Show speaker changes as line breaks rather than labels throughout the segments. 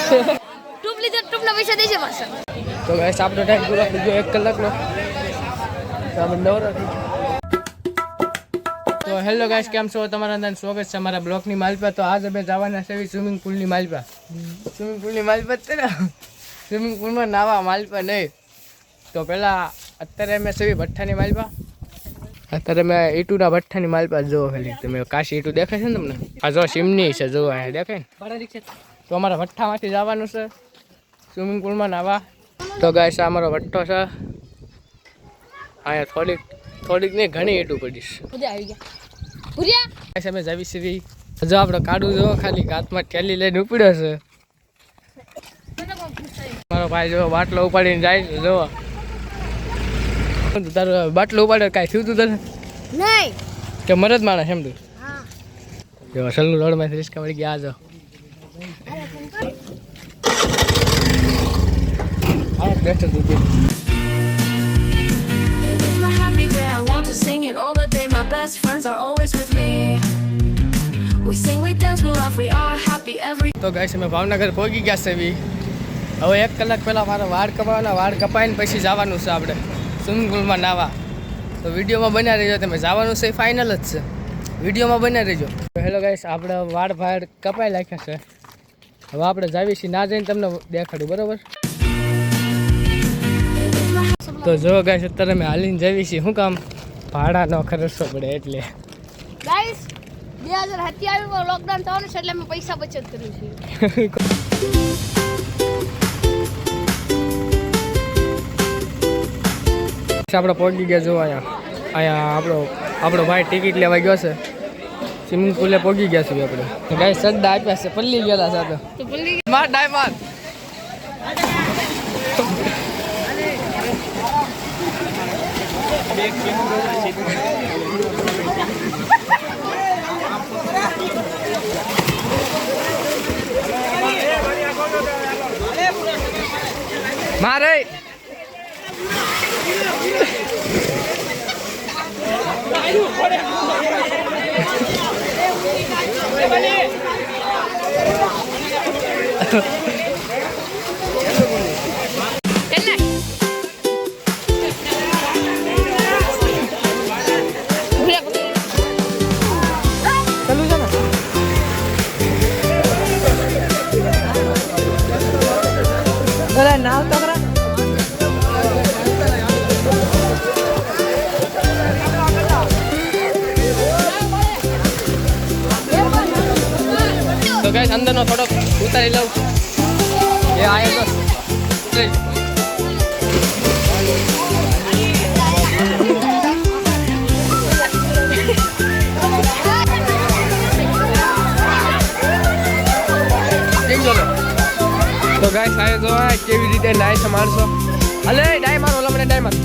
Tube લીધો ટ્યુબના પૈસા દેજે પાછા.
તો ગાઈસ આપણો ટાઈમ પૂરો થઈ ગયો 1 કલાકનો. તો આપણે નવરા થઈ. તો હેલો ગાઈસ, કેમ છો? તમારા અંદર સ્વાગત છે અમારા બ્લોકની માલપા. તો આજ અમે જવાના છે સ્વિમિંગ પુલની માલપા. સ્વિમિંગ પુલની માલપા છે ને, સ્વિમિંગ પુલમાં નાવા માલપા નહીં. તો પહેલાં અત્યારે અમે સેવી ભઠ્ઠાની માલપા. અત્યારે મેં ઈટુના ભઠ્ઠાની માલપા જોવો ખાલી. તમે કાશી ઈટુ દેખાય છે ને તમને? આ જો સિમની છે, જો અહીંયા દેખાય ને. તો અમારા ભઠ્ઠામાંથી જવાનું છે સ્વિમિંગ પુલમાં નાવા. તો ગાઈસ આ અમારો ભઠ્ઠો છે. અહીંયા થોડીક નહીં ઘણી ઈટું પડીશ. અમે જાવી સીવી. જો આપણે કાઢું જો ખાલી હાથમાં ઠેલી લઈને ઉપડ્યો છે. મારો ભાઈ જો બાટલો ઉપાડીને જાય છે. જો તારો બાટલો ઉપાડ્યો કાંઈ થયું તું તને
નહીં
કે મરદ માણસ એમ તું? જો અસલનું રોડમાંથી રિસ્કા મળી ગયા. જો બેઠો તું
sing it all the day. My best friends are always with me. We sing, we dance, we laugh, we are happy every.
તો ગાઈસ અમે ભાવનગર પહોંચી ગયા છે. હવે 1 કલાક પહેલાં મારા વાળ કપાવવાના. વાળ કપાઈને પછી જવાનું છે આપણે સ્વિમિંગ પુલમાં નાવા. તો વિડીયોમાં બન્યા રહેજો. તમે જવાનું છે ફાઇનલ જ છે. વિડીયોમાં બન્યા રહેજો. તો હેલો ગાઈસ, આપણે વાળ કપાઈ નાખ્યા છે. હવે આપણે જાવી છીએ. ના જઈને તમને દેખાડું, બરાબર? તો જો ગાઈસ અત્યારે અમે હાલીને જાવી છીએ. શું કામ? ભાડાનો ખર્ચો પડે એટલે.
ગાઈસ 2027 માં લોકડાઉન થવાનું છે એટલે અમે પૈસા બચત કર્યું છે.
આપણે પહોંચી ગયા. જો અહીંયા આપણો ભાઈ ટિકિટ લેવા ગયો છે. સ્વિમિંગ પુલે પહોંચી ગયા છીએ આપણે. ગાઈસ સદ્દા આપ્યા છે. પલ્લી ગયેલા સાથે માર ડાય માર. મારે નાવ તો ખરા. તો ગાઈસ અંદરનો થોડોક ઉતારી લઉં. એ આવ્યો તો તો ગાઈસ આ જો કેવી રીતે નાય છે માણસો. હલે ડાય મારો, ઓલા મને ડાય માર.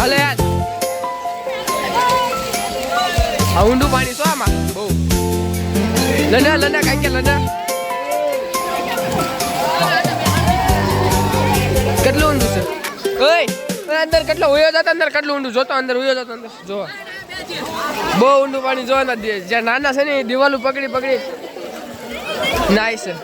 હલે યાર આ ઊંડું પાણી છો આમાં બહુ. લના કાંઈ કે લના કેટલું ઊંડું છે? ઓય અંદર કેટલો ઉયો જતો, અંદર કેટલું ઊંડું જોતો, અંદર ઉયો જતો, અંદર જો બહુ ઊંડું પાણી જો. જ્યાં નાના છે ને એ દિવાલું પકડી નાય છે.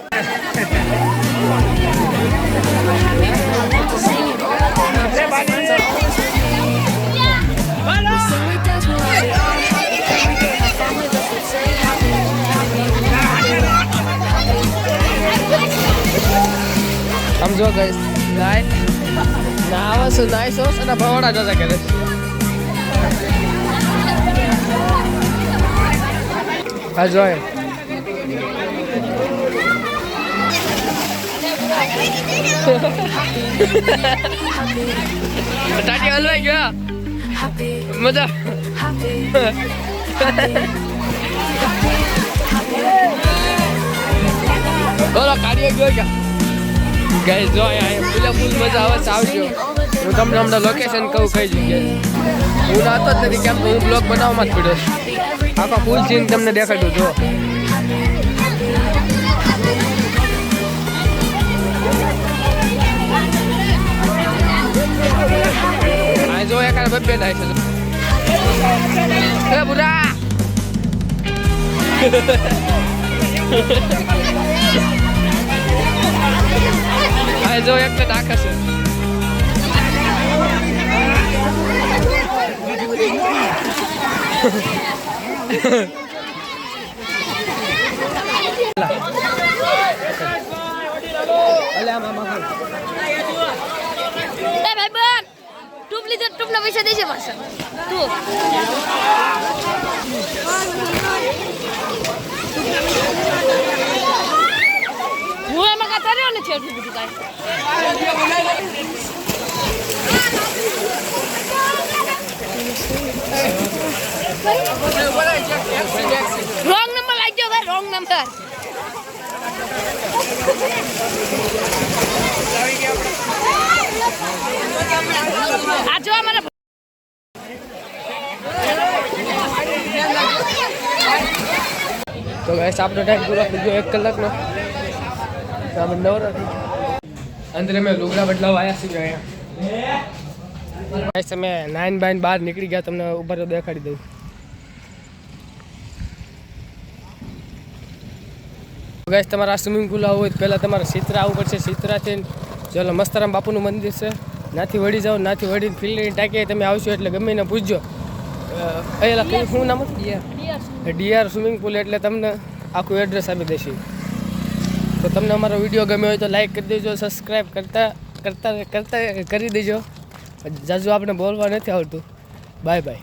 સમજો ગાઈસ નાવા શું નાય સોસ અને ભવાડા જતા કરે. આ જો ટાટી હલવાઈ ગયો. મજા બોલો કાઢી ગયો ક્યાં? ગાઈસ જો અહીંયા ફૂલ મજા આવે છે. આવજો. હું તમને હમણાં લોકેશન કહું કઈ જગ્યાએ. હું નાતો જ નથી કેમ તો હું બ્લોગ બનાવવામાં જ પડ્યો. આખા ફૂલ સીન તમને દેખાડું. જો આ જો એક બબ્બે થાય છે. એ બુરા ગાય જો એક નાખે છે.
એ ભાઈ બન ટૂપ લીધો ટૂપના પૈસા દેજે પાછા તું હું એમાં કાતા રહ્યો નથી એટલું બધું કાંઈ રોંગ નંબર લાગજો ભાઈ રોંગ નંબર આ જો અમારા
તો ગાઈસ આપણો ટાઈમ પૂરો થઈ ગયો 1 કલાકનો. તો આપણે નવરા થઈ અંદર અમે લુગડા બદલાવા આવ્યા છીએ અહીંયા. ગાઈસ અમે નાઈન બાઈન બહાર નીકળી ગયા, તમને ઉપર દેખાડી દઉં. ગાઈસ તમારે આ સ્વિમિંગ પુલ આવવું હોય તો પહેલાં તમારે સિત્રા આવવું પડશે. સિત્રાથી ચાલો મસ્તરામ બાપુનું મંદિર છે, નાથી વળી જાઓ. નાથી વળીને ફિલ્ડની ટાંકીએ તમે આવશો એટલે ગમે એને પૂછજો અહીંયા શું નામ હતું? ડીઆર સ્વિમિંગ પુલ એટલે તમને આખું એડ્રેસ આપી દેશે. તો તમને અમારો વિડીયો ગમ્યો હોય તો લાઈક કરી દેજો, સબસ્ક્રાઈબ કરતા કરી દેજો. જાજુ આપણે બોલવા નથી આવડતું. Bye bye.